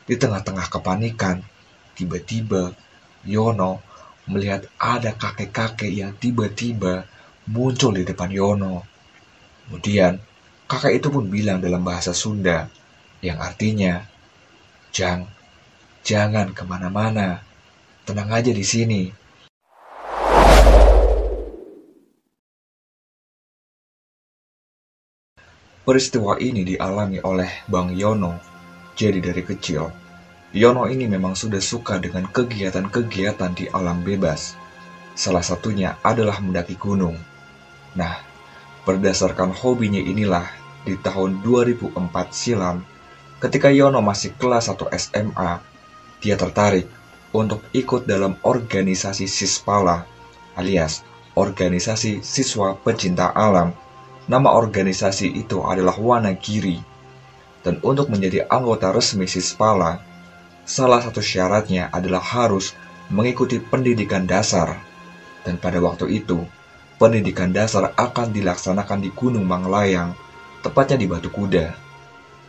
Di tengah-tengah kepanikan, tiba-tiba Yono melihat ada kakek-kakek yang tiba-tiba muncul di depan Yono. Kemudian, kakek itu pun bilang dalam bahasa Sunda, yang artinya, Jang, jangan kemana-mana, tenang aja di sini. Peristiwa ini dialami oleh Bang Yono. Jadi dari kecil, Yono ini memang sudah suka dengan kegiatan-kegiatan di alam bebas. Salah satunya adalah mendaki gunung. Nah, berdasarkan hobinya inilah, di tahun 2004 silam, ketika Yono masih kelas 1 SMA, dia tertarik untuk ikut dalam organisasi Sispala, alias organisasi siswa pecinta alam. Nama organisasi itu adalah Wanagiri. Dan untuk menjadi anggota resmi Sispala, salah satu syaratnya adalah harus mengikuti pendidikan dasar. Dan pada waktu itu, pendidikan dasar akan dilaksanakan di Gunung Manglayang, tepatnya di Batu Kuda.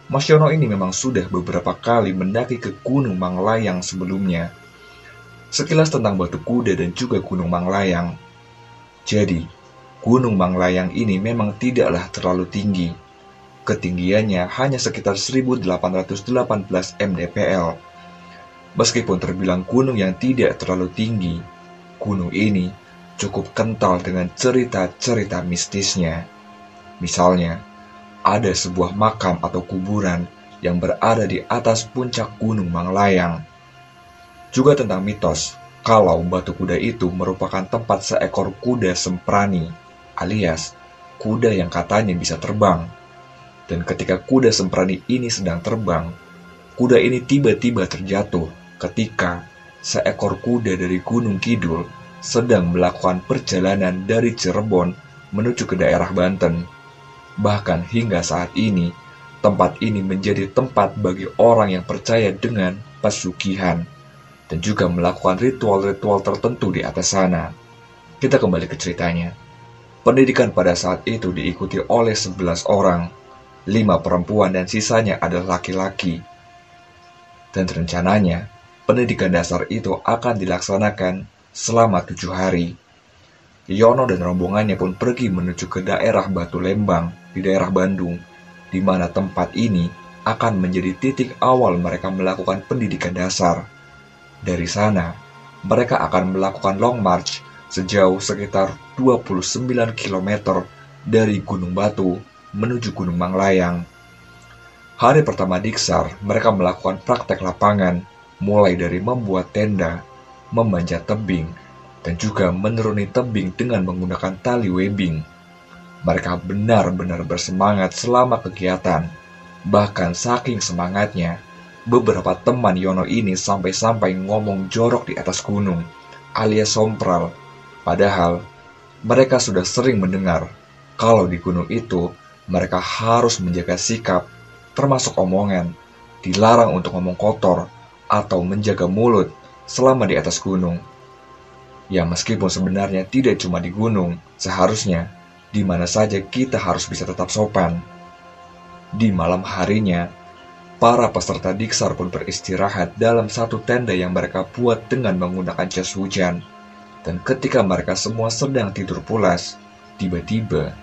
Mas Yono ini memang sudah beberapa kali mendaki ke Gunung Manglayang sebelumnya. Sekilas tentang Batu Kuda dan juga Gunung Manglayang. Jadi, Gunung Manglayang ini memang tidaklah terlalu tinggi. Ketinggiannya hanya sekitar 1818 mdpl. Meskipun terbilang gunung yang tidak terlalu tinggi, gunung ini cukup kental dengan cerita-cerita mistisnya. Misalnya, ada sebuah makam atau kuburan yang berada di atas puncak Gunung Manglayang. Juga tentang mitos kalau Batu Kuda itu merupakan tempat seekor kuda semprani, alias kuda yang katanya bisa terbang. Dan ketika kuda semprani ini sedang terbang, kuda ini tiba-tiba terjatuh ketika seekor kuda dari Gunung Kidul sedang melakukan perjalanan dari Cirebon menuju ke daerah Banten. Bahkan hingga saat ini, tempat ini menjadi tempat bagi orang yang percaya dengan pesugihan dan juga melakukan ritual-ritual tertentu di atas sana. Kita kembali ke ceritanya. Pendidikan pada saat itu diikuti oleh 11 orang, 5 perempuan dan sisanya adalah laki-laki. Dan rencananya, pendidikan dasar itu akan dilaksanakan selama 7 hari. Yono dan rombongannya pun pergi menuju ke daerah Batu Lembang di daerah Bandung, di mana tempat ini akan menjadi titik awal mereka melakukan pendidikan dasar. Dari sana, mereka akan melakukan long march sejauh sekitar 29 km dari Gunung Batu menuju Gunung Manglayang. Hari pertama Diksar, mereka melakukan praktek lapangan, mulai dari membuat tenda, memanjat tebing, dan juga menuruni tebing dengan menggunakan tali webbing. Mereka benar-benar bersemangat selama kegiatan. Bahkan saking semangatnya, beberapa teman Yono ini sampai-sampai ngomong jorok di atas gunung, alias sompral. Padahal, mereka sudah sering mendengar kalau di gunung itu mereka harus menjaga sikap, termasuk omongan, dilarang untuk ngomong kotor, atau menjaga mulut selama di atas gunung. Ya meskipun sebenarnya tidak cuma di gunung, seharusnya di mana saja kita harus bisa tetap sopan. Di malam harinya, para peserta Diksar pun beristirahat dalam satu tenda yang mereka buat dengan menggunakan jas hujan. Dan ketika mereka semua sedang tidur pulas, tiba-tiba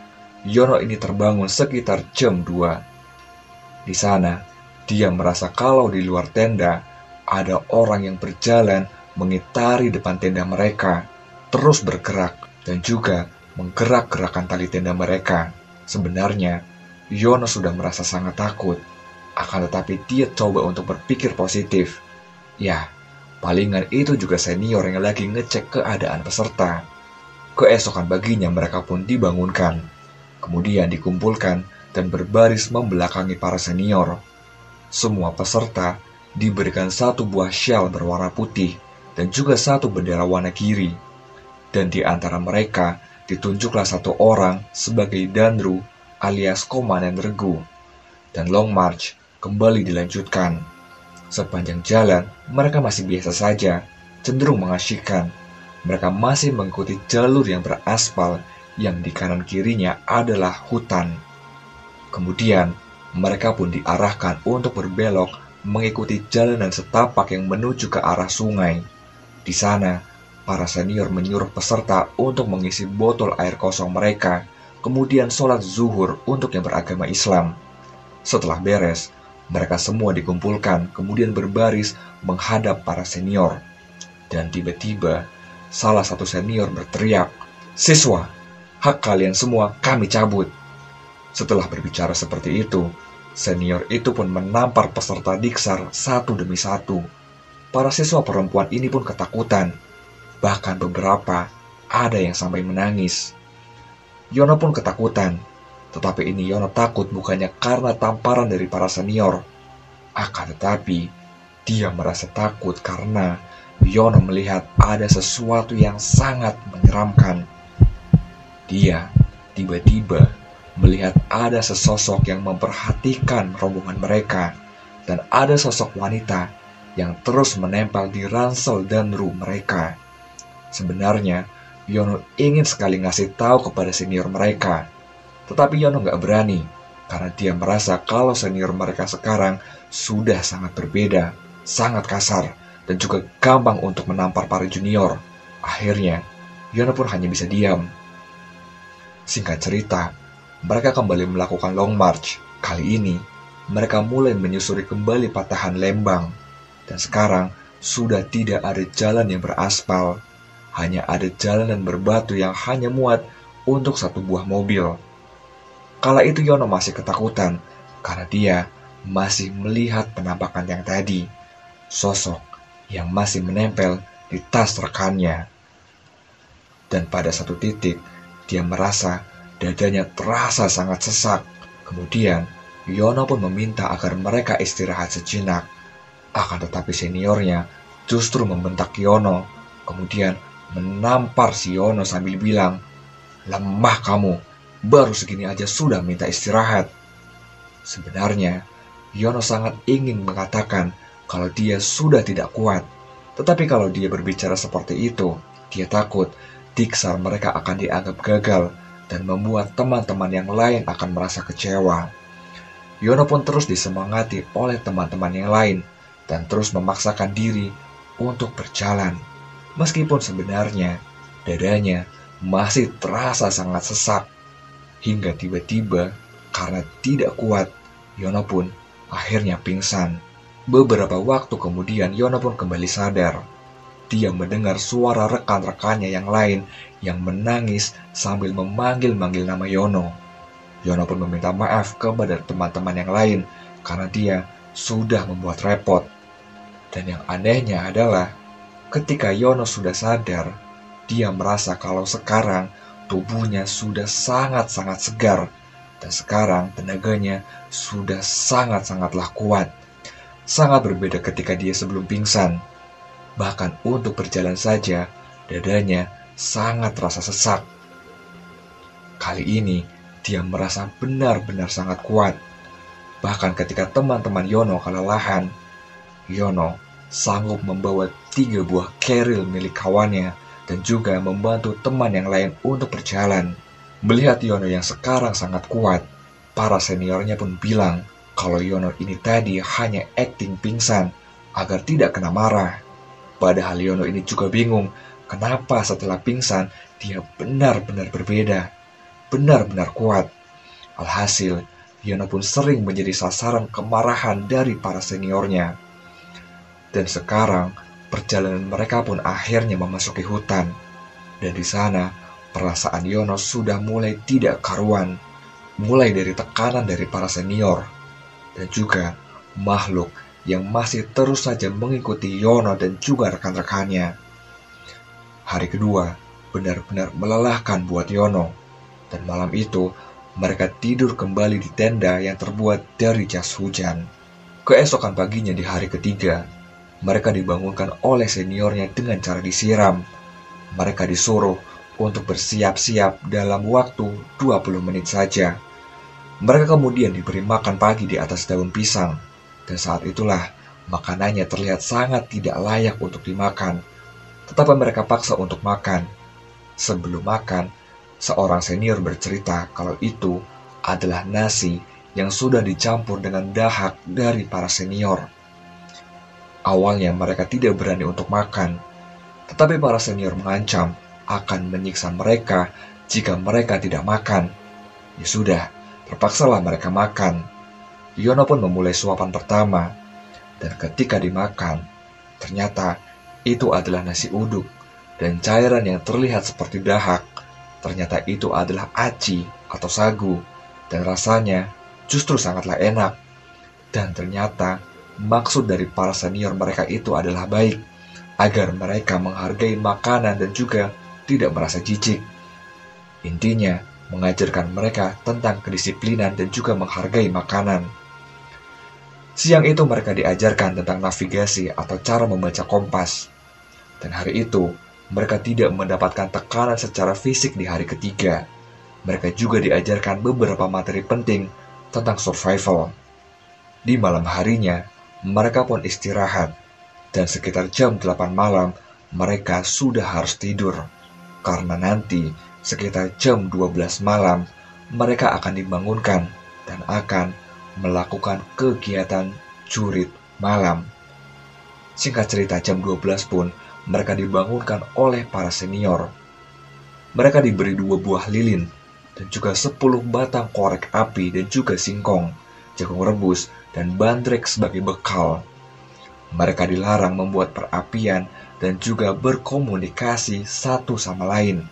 Yono ini terbangun sekitar jam 2. Di sana, dia merasa kalau di luar tenda ada orang yang berjalan mengitari depan tenda mereka, terus bergerak dan juga menggerak-gerakkan tali tenda mereka. Sebenarnya, Yono sudah merasa sangat takut, akan tetapi dia coba untuk berpikir positif. Ya, palingan itu juga senior yang lagi ngecek keadaan peserta. Keesokan paginya mereka pun dibangunkan, kemudian dikumpulkan dan berbaris membelakangi para senior. Semua peserta diberikan satu buah syal berwarna putih dan juga satu bendera Wanagiri. Dan di antara mereka ditunjuklah satu orang sebagai Danru alias Komandan Regu. Dan long march kembali dilanjutkan. Sepanjang jalan, mereka masih biasa saja, cenderung mengasyikkan. Mereka masih mengikuti jalur yang beraspal, yang di kanan kirinya adalah hutan. Kemudian, mereka pun diarahkan untuk berbelok mengikuti jalanan setapak yang menuju ke arah sungai. Di sana, para senior menyuruh peserta untuk mengisi botol air kosong mereka, kemudian sholat zuhur untuk yang beragama Islam. Setelah beres, mereka semua dikumpulkan, kemudian berbaris menghadap para senior. Dan tiba-tiba, salah satu senior berteriak, "Siswa, hak kalian semua kami cabut." Setelah berbicara seperti itu, senior itu pun menampar peserta diksar satu demi satu. Para siswa perempuan ini pun ketakutan. Bahkan beberapa ada yang sampai menangis. Yono pun ketakutan. Tetapi ini Yono takut bukannya karena tamparan dari para senior. Akan tetapi, dia merasa takut karena Yono melihat ada sesuatu yang sangat menyeramkan. Dia tiba-tiba melihat ada sesosok yang memperhatikan rombongan mereka, dan ada sosok wanita yang terus menempel di ransel dan ru mereka. Sebenarnya, Yono ingin sekali ngasih tahu kepada senior mereka, tetapi Yono nggak berani, karena dia merasa kalau senior mereka sekarang sudah sangat berbeda, sangat kasar, dan juga gampang untuk menampar para junior. Akhirnya, Yono pun hanya bisa diam. Singkat cerita, mereka kembali melakukan long march. Kali ini, mereka mulai menyusuri kembali patahan Lembang. Dan sekarang, sudah tidak ada jalan yang beraspal. Hanya ada jalanan berbatu yang hanya muat untuk satu buah mobil. Kala itu Yono masih ketakutan, karena dia masih melihat penampakan yang tadi. Sosok yang masih menempel di tas rekannya. Dan pada satu titik, dia merasa dadanya terasa sangat sesak. Kemudian, Yono pun meminta agar mereka istirahat sejenak. Akan tetapi seniornya justru membentak Yono, kemudian menampar si Yono sambil bilang, "Lemah kamu, baru segini aja sudah minta istirahat." Sebenarnya, Yono sangat ingin mengatakan kalau dia sudah tidak kuat. Tetapi kalau dia berbicara seperti itu, dia takut diksar mereka akan dianggap gagal dan membuat teman-teman yang lain akan merasa kecewa. Yono pun terus disemangati oleh teman-teman yang lain dan terus memaksakan diri untuk berjalan. Meskipun sebenarnya dadanya masih terasa sangat sesak. Hingga tiba-tiba karena tidak kuat, Yono pun akhirnya pingsan. Beberapa waktu kemudian Yono pun kembali sadar. Dia mendengar suara rekan-rekannya yang lain yang menangis sambil memanggil-manggil nama Yono. Yono pun meminta maaf kepada teman-teman yang lain karena dia sudah membuat repot. Dan yang anehnya adalah ketika Yono sudah sadar, dia merasa kalau sekarang tubuhnya sudah sangat-sangat segar dan sekarang tenaganya sudah sangat-sangatlah kuat. Sangat berbeda ketika dia sebelum pingsan. Bahkan untuk berjalan saja, dadanya sangat terasa sesak. Kali ini, dia merasa benar-benar sangat kuat. Bahkan ketika teman-teman Yono kelelahan, Yono sanggup membawa 3 buah keril milik kawannya dan juga membantu teman yang lain untuk berjalan. Melihat Yono yang sekarang sangat kuat, para seniornya pun bilang kalau Yono ini tadi hanya akting pingsan agar tidak kena marah. Padahal Yono ini juga bingung kenapa setelah pingsan dia benar-benar berbeda, benar-benar kuat. Alhasil, Yono pun sering menjadi sasaran kemarahan dari para seniornya. Dan sekarang, perjalanan mereka pun akhirnya memasuki hutan. Dan di sana, perasaan Yono sudah mulai tidak karuan. Mulai dari tekanan dari para senior. Dan juga makhluk yang masih terus saja mengikuti Yono dan juga rekan-rekannya. Hari kedua benar-benar melelahkan buat Yono. Dan malam itu, mereka tidur kembali di tenda yang terbuat dari jas hujan. Keesokan paginya di hari ketiga, mereka dibangunkan oleh seniornya dengan cara disiram. Mereka disuruh untuk bersiap-siap dalam waktu 20 menit saja. Mereka kemudian diberi makan pagi di atas daun pisang. Dan saat itulah makanannya terlihat sangat tidak layak untuk dimakan. Tetapi mereka paksa untuk makan. Sebelum makan, seorang senior bercerita kalau itu adalah nasi yang sudah dicampur dengan dahak dari para senior. Awalnya mereka tidak berani untuk makan, tetapi para senior mengancam akan menyiksa mereka jika mereka tidak makan. Ya sudah, terpaksalah mereka makan. Yono pun memulai suapan pertama, dan ketika dimakan, ternyata itu adalah nasi uduk, dan cairan yang terlihat seperti dahak, ternyata itu adalah aci atau sagu, dan rasanya justru sangatlah enak. Dan ternyata maksud dari para senior mereka itu adalah baik, agar mereka menghargai makanan dan juga tidak merasa jijik. Intinya, mengajarkan mereka tentang kedisiplinan dan juga menghargai makanan. Siang itu mereka diajarkan tentang navigasi atau cara membaca kompas. Dan hari itu, mereka tidak mendapatkan tekanan secara fisik di hari ketiga. Mereka juga diajarkan beberapa materi penting tentang survival. Di malam harinya, mereka pun istirahat. Dan sekitar jam 8 malam, mereka sudah harus tidur. Karena nanti, sekitar jam 12 malam, mereka akan dibangunkan dan akan melakukan kegiatan jurit malam. Singkat cerita, jam 12 pun mereka dibangunkan oleh para senior. Mereka diberi 2 buah lilin dan juga 10 batang korek api dan juga singkong, jagung rebus, dan bandrek sebagai bekal. Mereka dilarang membuat perapian dan juga berkomunikasi satu sama lain.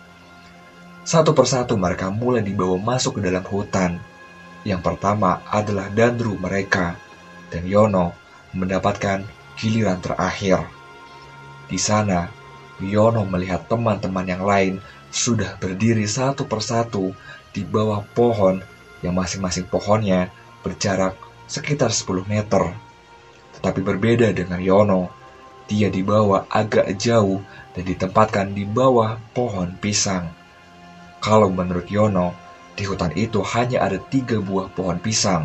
Satu persatu mereka mulai dibawa masuk ke dalam hutan. Yang pertama adalah Dandru mereka, dan Yono mendapatkan giliran terakhir. Di sana, Yono melihat teman-teman yang lain sudah berdiri satu persatu di bawah pohon yang masing-masing pohonnya berjarak sekitar 10 meter. Tetapi berbeda dengan Yono, dia dibawa agak jauh dan ditempatkan di bawah pohon pisang. Kalau menurut Yono, di hutan itu hanya ada 3 buah pohon pisang.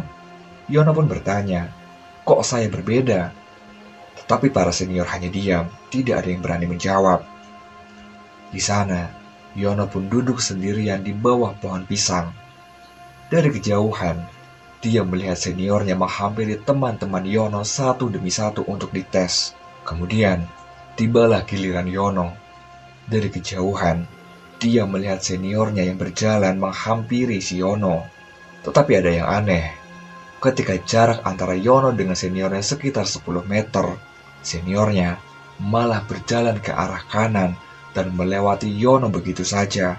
Yono pun bertanya, kok saya berbeda? Tetapi para senior hanya diam, tidak ada yang berani menjawab. Di sana, Yono pun duduk sendirian di bawah pohon pisang. Dari kejauhan, dia melihat seniornya menghampiri teman-teman Yono satu demi satu untuk dites. Kemudian, tibalah giliran Yono. Dari kejauhan, dia melihat seniornya yang berjalan menghampiri si Yono. Tetapi ada yang aneh. Ketika jarak antara Yono dengan seniornya sekitar 10 meter, seniornya malah berjalan ke arah kanan dan melewati Yono begitu saja.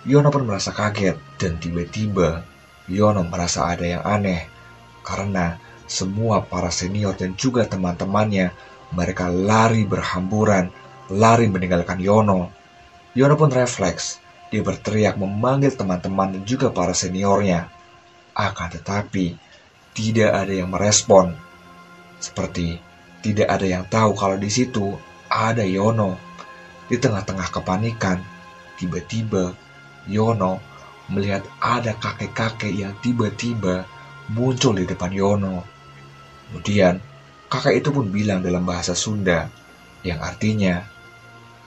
Yono pun merasa kaget dan tiba-tiba Yono merasa ada yang aneh karena semua para senior dan juga teman-temannya mereka lari berhamburan, lari meninggalkan Yono. Yono pun refleks, dia berteriak memanggil teman-teman dan juga para seniornya. Akan tetapi tidak ada yang merespon, seperti tidak ada yang tahu kalau di situ ada Yono. Di tengah-tengah kepanikan, tiba-tiba Yono melihat ada kakek-kakek yang tiba-tiba muncul di depan Yono. Kemudian, kakek itu pun bilang dalam bahasa Sunda, yang artinya,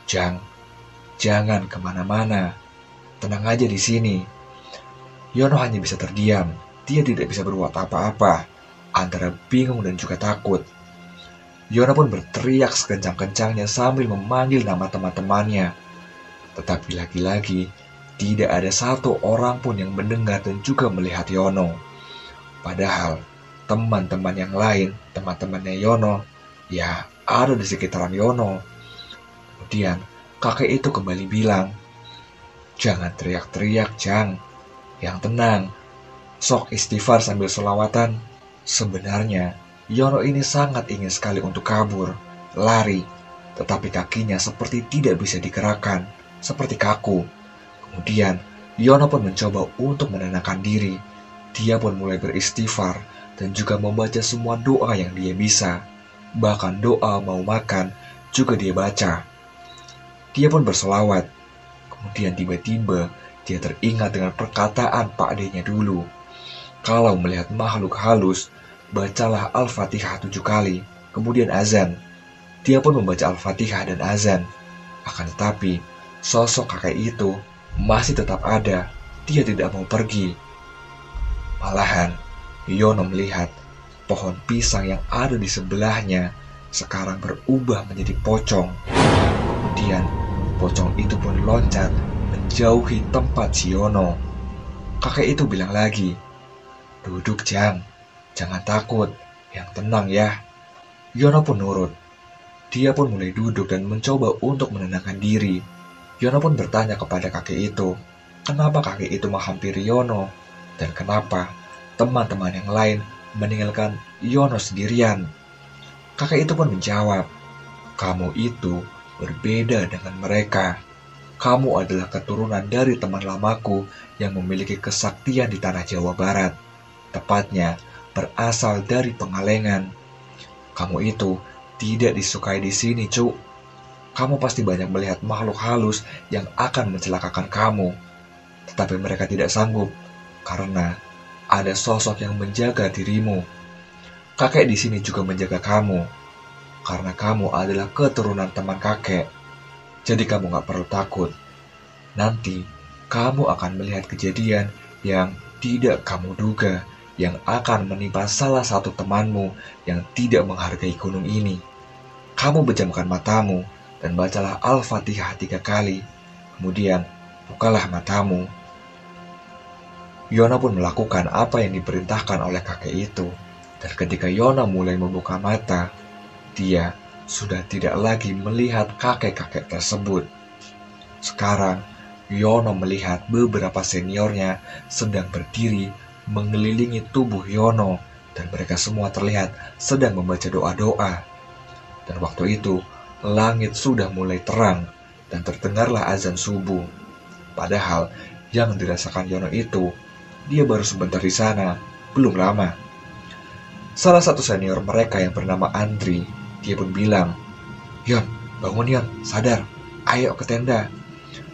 jangan kemana-mana, tenang aja di sini. Yono hanya bisa terdiam, dia tidak bisa berbuat apa-apa, antara bingung dan juga takut. Yono pun berteriak sekencang-kencangnya sambil memanggil nama teman-temannya. Tetapi lagi-lagi, tidak ada satu orang pun yang mendengar dan juga melihat Yono. Padahal, teman-teman yang lain, teman-temannya Yono, ya ada di sekitaran Yono. Kemudian, kakek itu kembali bilang, jangan teriak-teriak, Jang. Yang tenang, sok istighfar sambil selawatan. Sebenarnya, Yono ini sangat ingin sekali untuk kabur, lari, tetapi kakinya seperti tidak bisa digerakkan, seperti kaku. Kemudian, Yono pun mencoba untuk menenangkan diri. Dia pun mulai beristighfar dan juga membaca semua doa yang dia bisa. Bahkan doa mau makan juga dia baca. Dia pun berselawat. Kemudian tiba-tiba dia teringat dengan perkataan Pak D-nya dulu. Kalau melihat makhluk halus, bacalah Al-Fatihah 7 kali, kemudian azan. Dia pun membaca Al-Fatihah dan azan. Akan tetapi, sosok kakek itu masih tetap ada. Dia tidak mau pergi. Malahan, Yono melihat pohon pisang yang ada di sebelahnya sekarang berubah menjadi pocong. Kemudian pocong itu pun loncat menjauhi tempat si Yono. Kakek itu bilang lagi, "Duduk Jang, jangan takut, yang tenang ya." Yono pun nurut. Dia pun mulai duduk dan mencoba untuk menenangkan diri. Yono pun bertanya kepada kakek itu, kenapa kakek itu menghampiri Yono, dan kenapa teman-teman yang lain meninggalkan Yono sendirian. Kakek itu pun menjawab, "Kamu itu berbeda dengan mereka. Kamu adalah keturunan dari teman lamaku yang memiliki kesaktian di tanah Jawa Barat. Tepatnya berasal dari Pengalengan. Kamu itu tidak disukai di sini, Cuk. Kamu pasti banyak melihat makhluk halus yang akan mencelakakan kamu. Tetapi mereka tidak sanggup, karena ada sosok yang menjaga dirimu. Kakek di sini juga menjaga kamu, karena kamu adalah keturunan teman kakek. Jadi kamu gak perlu takut. Nanti kamu akan melihat kejadian yang tidak kamu duga, yang akan menimpa salah satu temanmu yang tidak menghargai gunung ini. Kamu pejamkan matamu dan bacalah Al-Fatihah 3 kali. Kemudian bukalah matamu." Yono pun melakukan apa yang diperintahkan oleh kakek itu. Dan ketika Yono mulai membuka mata, dia sudah tidak lagi melihat kakek-kakek tersebut. Sekarang, Yono melihat beberapa seniornya sedang berdiri mengelilingi tubuh Yono, dan mereka semua terlihat sedang membaca doa-doa. Dan waktu itu, langit sudah mulai terang dan terdengarlah azan subuh. Padahal yang dirasakan Yono itu, dia baru sebentar di sana, belum lama. Salah satu senior mereka yang bernama Andri, dia pun bilang, "Yon, bangun Yon, sadar, ayo ke tenda.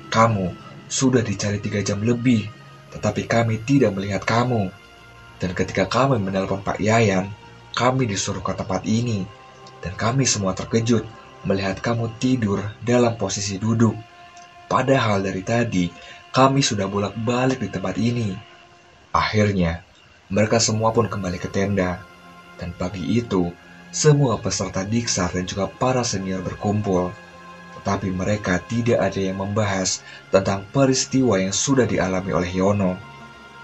Kamu sudah dicari 3 jam lebih, tetapi kami tidak melihat kamu. Dan ketika kami menelpon Pak Yayan, kami disuruh ke tempat ini. Dan kami semua terkejut melihat kamu tidur dalam posisi duduk. Padahal dari tadi, kami sudah bolak-balik di tempat ini." Akhirnya, mereka semua pun kembali ke tenda. Dan pagi itu, semua peserta diksar dan juga para senior berkumpul. Tetapi mereka tidak ada yang membahas tentang peristiwa yang sudah dialami oleh Yono.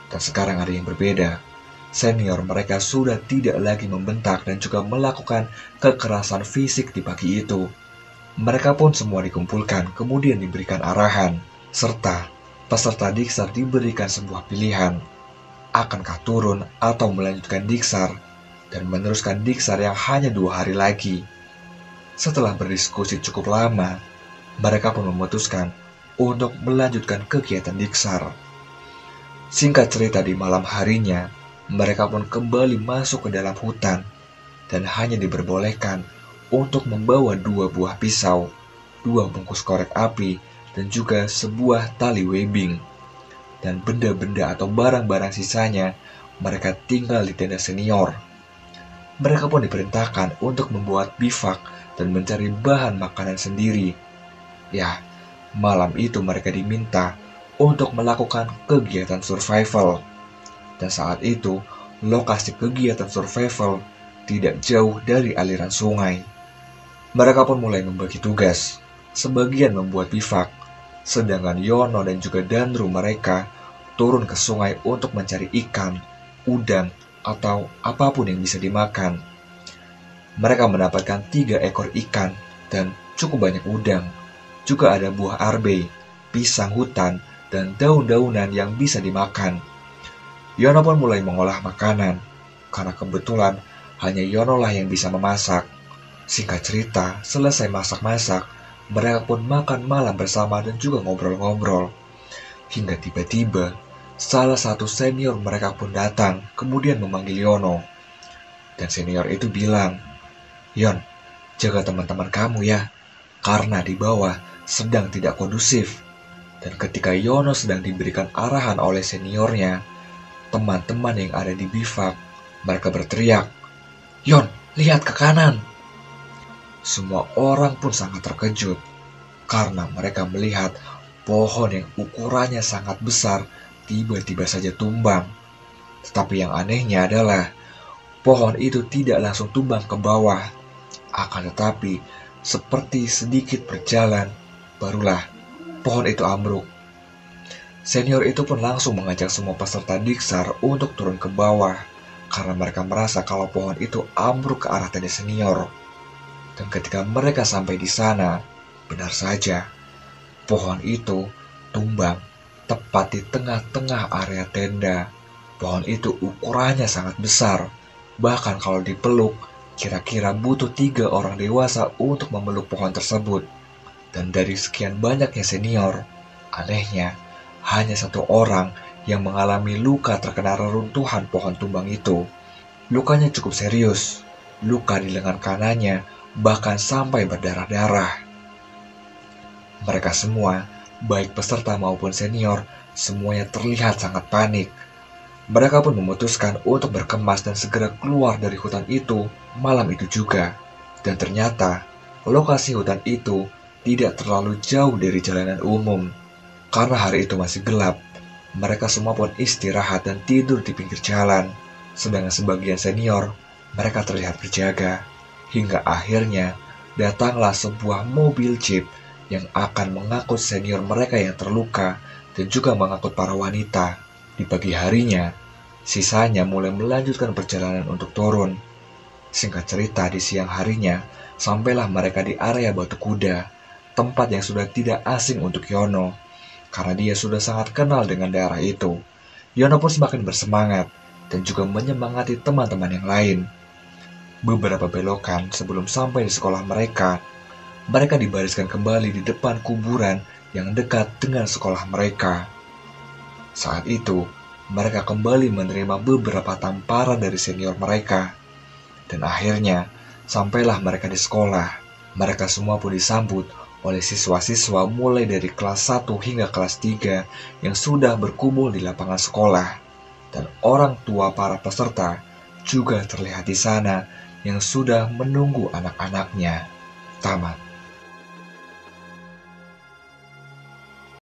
Dan sekarang ada yang berbeda. Senior mereka sudah tidak lagi membentak dan juga melakukan kekerasan fisik di pagi itu. Mereka pun semua dikumpulkan, kemudian diberikan arahan, serta peserta diksar diberikan sebuah pilihan. Akankah turun atau melanjutkan diksar dan meneruskan diksar yang hanya 2 hari lagi? Setelah berdiskusi cukup lama, mereka pun memutuskan untuk melanjutkan kegiatan diksar. Singkat cerita, di malam harinya, mereka pun kembali masuk ke dalam hutan dan hanya diperbolehkan untuk membawa 2 buah pisau, 2 bungkus korek api, dan juga sebuah tali webbing. Dan benda-benda atau barang-barang sisanya mereka tinggal di tenda senior. Mereka pun diperintahkan untuk membuat bivak dan mencari bahan makanan sendiri. Ya, malam itu mereka diminta untuk melakukan kegiatan survival. Dan saat itu, lokasi kegiatan survival tidak jauh dari aliran sungai. Mereka pun mulai membagi tugas. Sebagian membuat bivak, sedangkan Yono dan juga Danru mereka turun ke sungai untuk mencari ikan, udang, atau apapun yang bisa dimakan. Mereka mendapatkan 3 ekor ikan dan cukup banyak udang. Juga ada buah arbe, pisang hutan, dan daun-daunan yang bisa dimakan. Yono pun mulai mengolah makanan, karena kebetulan hanya Yono lah yang bisa memasak. Singkat cerita, selesai masak-masak, mereka pun makan malam bersama dan juga ngobrol-ngobrol. Hingga tiba-tiba, salah satu senior mereka pun datang, kemudian memanggil Yono. Dan senior itu bilang, "Yon, jaga teman-teman kamu ya, karena di bawah sedang tidak kondusif." Dan ketika Yono sedang diberikan arahan oleh seniornya, teman-teman yang ada di bivak, mereka berteriak, "Yon, lihat ke kanan." Semua orang pun sangat terkejut, karena mereka melihat pohon yang ukurannya sangat besar tiba-tiba saja tumbang. Tetapi yang anehnya adalah pohon itu tidak langsung tumbang ke bawah. Akan tetapi, seperti sedikit berjalan, barulah pohon itu ambruk. Senior itu pun langsung mengajak semua peserta diksar untuk turun ke bawah karena mereka merasa kalau pohon itu ambruk ke arah tenda senior. Dan ketika mereka sampai di sana, benar saja, pohon itu tumbang tepat di tengah-tengah area tenda. Pohon itu ukurannya sangat besar, bahkan kalau dipeluk, kira-kira butuh 3 orang dewasa untuk memeluk pohon tersebut. Dan dari sekian banyaknya senior, anehnya, hanya 1 orang yang mengalami luka terkena reruntuhan pohon tumbang itu. Lukanya cukup serius, luka di lengan kanannya bahkan sampai berdarah-darah. Mereka semua, baik peserta maupun senior, semuanya terlihat sangat panik. Mereka pun memutuskan untuk berkemas dan segera keluar dari hutan itu malam itu juga. Dan ternyata, lokasi hutan itu tidak terlalu jauh dari jalanan umum. Karena hari itu masih gelap, mereka semua pun istirahat dan tidur di pinggir jalan. Sedangkan sebagian senior, mereka terlihat berjaga. Hingga akhirnya, datanglah sebuah mobil jeep yang akan mengangkut senior mereka yang terluka dan juga mengangkut para wanita. Di pagi harinya, sisanya mulai melanjutkan perjalanan untuk turun. Singkat cerita, di siang harinya, sampailah mereka di area Batu Kuda, tempat yang sudah tidak asing untuk Yono. Karena dia sudah sangat kenal dengan daerah itu, Yono pun semakin bersemangat dan juga menyemangati teman-teman yang lain. Beberapa belokan sebelum sampai di sekolah mereka dibariskan kembali di depan kuburan yang dekat dengan sekolah mereka. Saat itu, mereka kembali menerima beberapa tamparan dari senior mereka. Dan akhirnya, sampailah mereka di sekolah. Mereka semua pun disambut oleh siswa-siswa mulai dari kelas 1 hingga kelas 3 yang sudah berkumpul di lapangan sekolah. Dan orang tua para peserta juga terlihat di sana yang sudah menunggu anak-anaknya. Tamat.